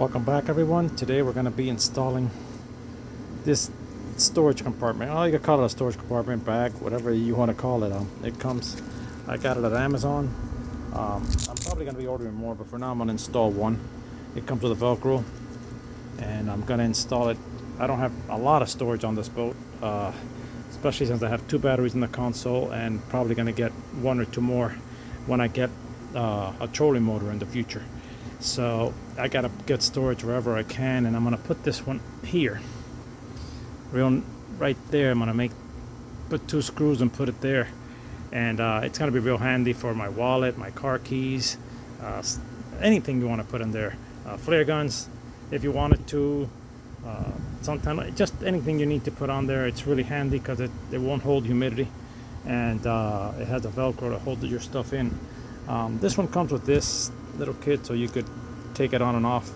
Welcome back, everyone. Today we're going to be installing this storage compartment. Oh, you can call it a storage compartment, bag, whatever you want to call it. It comes, I got it at Amazon. I'm probably going to be ordering more, but for now I'm going to install one. It comes with a velcro and I'm going to install it. I don't have a lot of storage on this boat, especially since I have 2 batteries in the console and probably going to get 1 or 2 more when I get a trolling motor in the future. So I gotta get storage wherever I can, and I'm gonna put this one here, right there. I'm gonna put 2 screws and put it there, and it's gonna be real handy for my wallet, my car keys, anything you want to put in there, flare guns if you wanted to, sometimes just anything you need to put on there. It's really handy because it won't hold humidity, and it has a velcro to hold your stuff in. This one comes with this little kit, so you could take it on and off.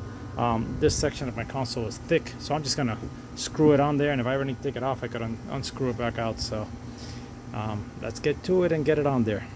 This section of my console is thick, so I'm just gonna screw it on there, and if I ever need to take it off, I could unscrew it back out. So let's get to it and get it on there.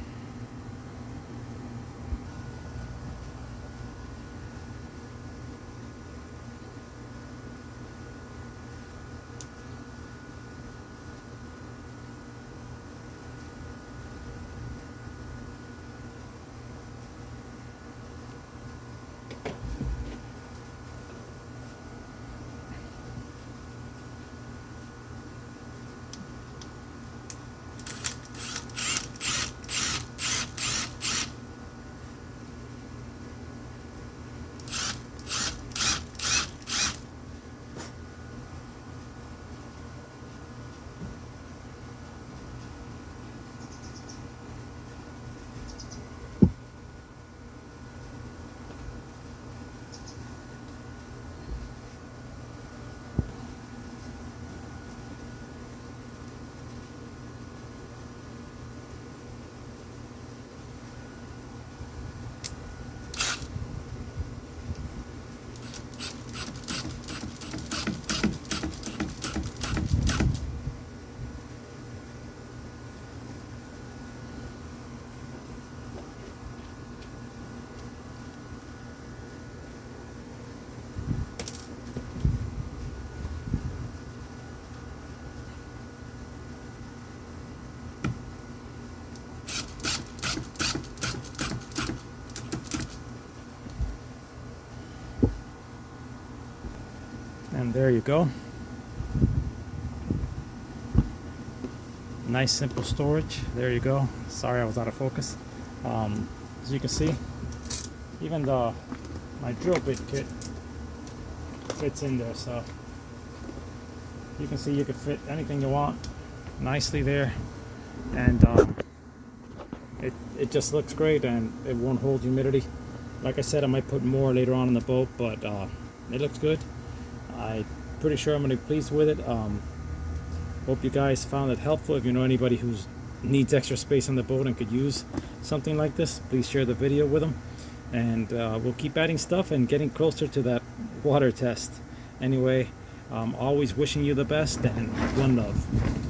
And there you go. Nice simple storage. There you go. Sorry I was out of focus. As you can see, even my drill bit kit fits in there, so you can see you can fit anything you want nicely there, and it just looks great, and it won't hold humidity. Like I said, I might put more later on in the boat, but it looks good. I'm pretty sure I'm going to be pleased with it. Hope you guys found it helpful. If you know anybody who needs extra space on the boat and could use something like this, please share the video with them, and we'll keep adding stuff and getting closer to that water test. Anyway, always wishing you the best, and one love.